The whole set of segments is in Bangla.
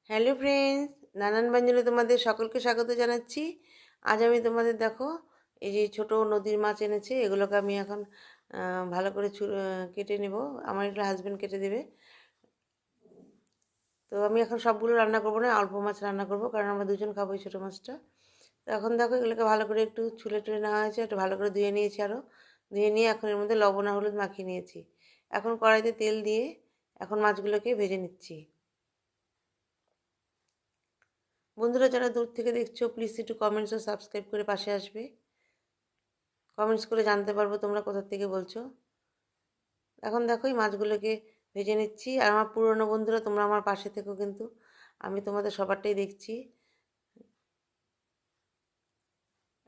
হ্যালো ফ্রেন্ডস, নানান ব্যঞ্জনে তোমাদের সকলকে স্বাগত জানাচ্ছি। আজ আমি তোমাদের দেখো এই যে ছোট নদীর মাছ এনেছে, এগুলোকে আমি এখন ভালো করে কেটে নেব। আমার এগুলো হাজব্যান্ড কেটে দেবে। তো আমি এখন সবগুলো রান্না করবো না, অল্প মাছ রান্না করব, কারণ আমরা দুজন খাবো এই ছোটো মাছটা। তো এখন দেখো এগুলোকে ভালো করে একটু ছুলে টুলে নেওয়া হয়েছে, একটু ভালো করে ধুয়ে নিয়েছি, আরও ধুয়ে নিয়ে এখন এর মধ্যে লবণ আর হলুদ মাখিয়ে নিয়েছি। এখন কড়াইতে তেল দিয়ে এখন মাছগুলোকে ভেজে নিচ্ছি। বন্ধুরা, যারা দূর থেকে দেখছো প্লিজ একটু কমেন্টস ও সাবস্ক্রাইব করে পাশে আসবে। কমেন্টস করে জানতে পারবো তোমরা কোথা থেকে বলছো। এখন দেখো এই মাছগুলোকে ভেজে নিচ্ছি। আর আমার পুরনো বন্ধুরা, তোমরা আমার পাশে থেকো, কিন্তু আমি তোমাদের সবারটাই দেখছি।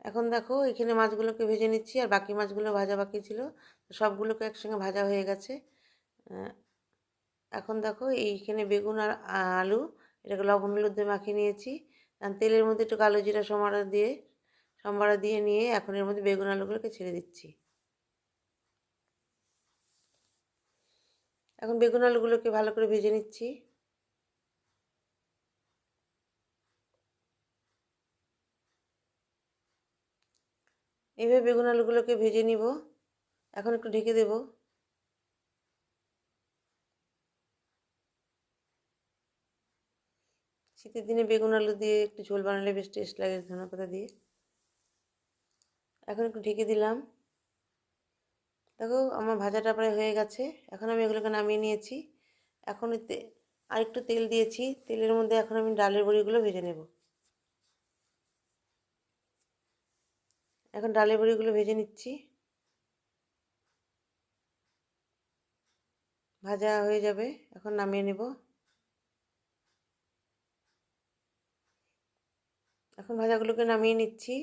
এখন দেখো এখানে মাছগুলোকে ভেজে নিচ্ছি, আর বাকি মাছগুলো ভাজা বাকি ছিল, সবগুলোকে একসঙ্গে ভাজা হয়ে গেছে। এখন দেখো এইখানে বেগুন আর আলু, এটাকে লবণ হলুদ দিয়ে মাখিয়ে নিয়েছি। তেলের মধ্যে একটু কালো জিরা সম্বারা দিয়ে নিয়ে এখন এর মধ্যে বেগুন আলুগুলোকে ছেড়ে দিচ্ছি। এখন বেগুন আলুগুলোকে ভালো করে ভেজে নিচ্ছি। এইভাবে বেগুন আলুগুলোকে ভেজে নিব। এখন একটু ঢেকে দেব। শীতের দিনে বেগুন আলু দিয়ে একটু ঝোল বানালে বেশ টেস্ট লাগে ধনেপাতা দিয়ে। এখন একটু ঢেকে দিলাম। দেখো আমার ভাজাটা প্রায় হয়ে গেছে। এখন আমি এগুলোকে নামিয়ে নিয়েছি। এখন এতে আরেকটু তেল দিয়েছি, তেলের মধ্যে এখন আমি ডালের বড়িগুলো ভেজে নেব। এখন ডালের বড়িগুলো ভেজে নিচ্ছি। ভাজা হয়ে যাবে, এখন নামিয়ে নেব। এখন ভাজাগুলোকে নামিয়ে নিচ্ছি।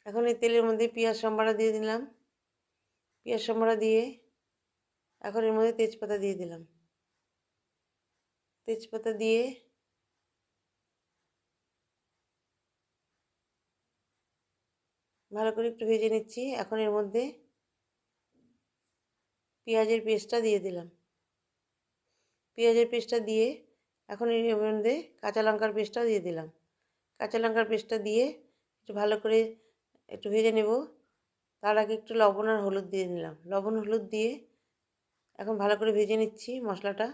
এখন এই তেলের মধ্যে পেঁয়াজ সম্বারা দিয়ে দিলাম। পেঁয়াজ সম্বারা দিয়ে এখন এর মধ্যে তেজপাতা দিয়ে দিলাম। তেজপাতা দিয়ে ভালো করে একটু ভেজে নিচ্ছি। এখন এর মধ্যে পেঁয়াজের পেস্টটা দিয়ে দিলাম। পেঁয়াজের পেস্টটা দিয়ে এখন এর মধ্যে কাঁচা লঙ্কার পেস্টটাও দিয়ে দিলাম। কাঁচা লঙ্কার পেস্টটা দিয়ে একটু ভালো করে একটু ভেজে নেব। তার আগে একটু লবণ আর হলুদ দিয়ে নিলাম। লবণ হলুদ দিয়ে এখন ভালো করে ভেজে নিচ্ছি মশলাটা।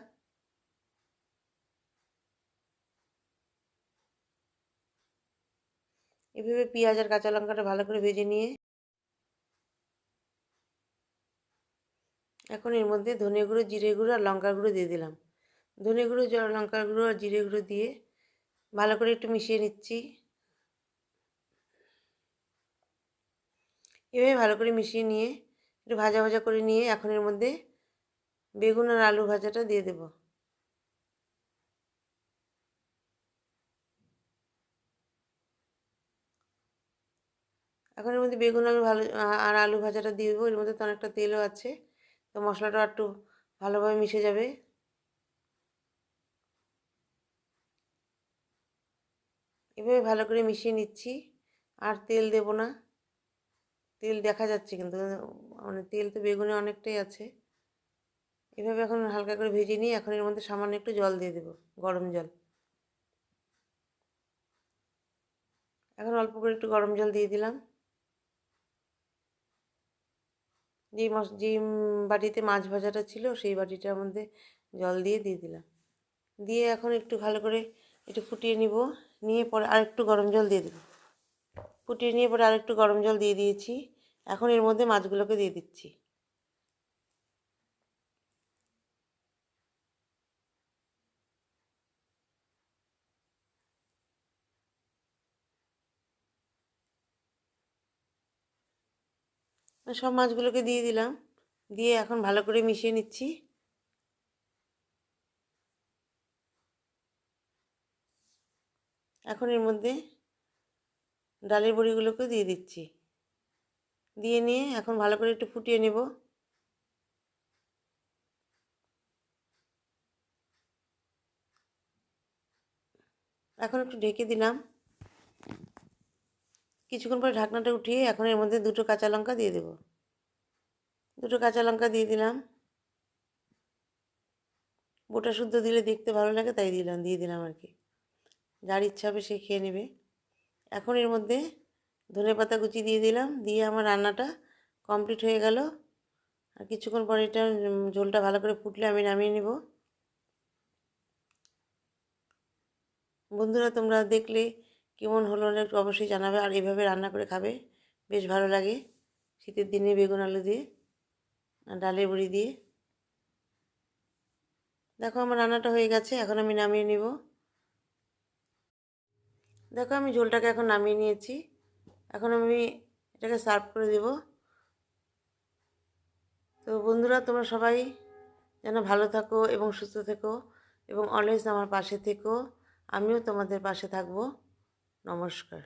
এভাবে পেঁয়াজ আর কাঁচা লঙ্কাটা ভালো করে ভেজে নিয়ে এখন এর মধ্যে ধনে গুঁড়ো, জিরে গুঁড়ো আর লঙ্কার গুঁড়ো দিয়ে দিলাম। ধনে গুঁড়ো, লঙ্কার গুঁড়ো আর জিরে গুঁড়ো দিয়ে ভালো করে একটু মিশিয়ে নিচ্ছি। এভাবে ভালো করে মিশিয়ে নিয়ে একটু ভাজা ভাজা করে নিয়ে এখন এর মধ্যে বেগুন আর আলু ভাজাটা দিয়ে দেব। এখন এর মধ্যে বেগুন আলু আর আলু ভাজাটা দিয়ে দেবো। এর মধ্যে তো অনেকটা তেলও আছে, তো মশলাটা একটু ভালোভাবে মিশে যাবে। এভাবে ভালো করে মিশিয়ে নিচ্ছি। আর তেল দেব না। তেল দেখা যাচ্ছে কিন্তু, মানে তেল তো বেগুনে অনেকটাই আছে। এভাবে এখন হালকা করে ভেজে নিয়ে এখন এর মধ্যে সামান্য একটু জল দিয়ে দেবো, গরম জল। এখন অল্প করে একটু গরম জল দিয়ে দিলাম। যেই বাটিতে মাছ ভাজাটা ছিল সেই বাটিটার মধ্যে জল দিয়ে দিলাম। দিয়ে এখন একটু ভালো করে একটু ফুটিয়ে নিব। নিয়ে পরে আরেকটু গরম জল দিয়ে দেবো। ফুটিয়ে নিয়ে পরে আরেকটু গরম জল দিয়ে দিয়েছি। এখন এর মধ্যে মাছগুলোকে দিয়ে দিচ্ছি। সব মাছগুলোকে দিয়ে দিলাম। দিয়ে এখন ভালো করে মিশিয়ে নিচ্ছি। এখন এর মধ্যে ডালের বড়িগুলোকে দিয়ে দিচ্ছি। দিয়ে নিয়ে এখন ভালো করে একটু ফুটিয়ে নেব। এখন একটু ঢেকে দিলাম। কিছুক্ষণ পরে ঢাকনাটা উঠিয়ে এখন এর মধ্যে দুটো কাঁচা লঙ্কা দিয়ে দেব। দুটো কাঁচা লঙ্কা দিয়ে দিলাম, বোটা শুদ্ধ দিলে দেখতে ভালো লাগে তাই দিয়ে দিলাম আর কি। যার ইচ্ছা হবে সে খেয়ে নেবে। এখন এর মধ্যে ধনেপাতা কুচি দিয়ে দিলাম, দিয়ে আমার রান্নাটা কমপ্লিট হয়ে গেল। আর কিছুক্ষণ পরে এটা ঝোলটা ভালো করে ফুটলে আমি নামিয়ে নেব। বন্ধুরা তোমরা দেখলে কেমন হলো না একটু অবশ্যই জানাবে, আর এইভাবে রান্না করে খাবে, বেশ ভালো লাগে শীতের দিনে বেগুন আলু দিয়ে আর ডালের বড়ি দিয়ে। দেখো আমার রান্নাটা হয়ে গেছে, এখন আমি নামিয়ে নেব। দেখো আমি ঝোলটাকে এখন নামিয়ে নিয়েছি, এখন আমি এটাকে সার্ভ করে দেব। তো বন্ধুরা তোমরা সবাই যেন ভালো থাকো এবং সুস্থ থেকো এবং অলওয়েজ আমার পাশে থেকো, আমিও তোমাদের পাশে থাকবো। নমস্কার।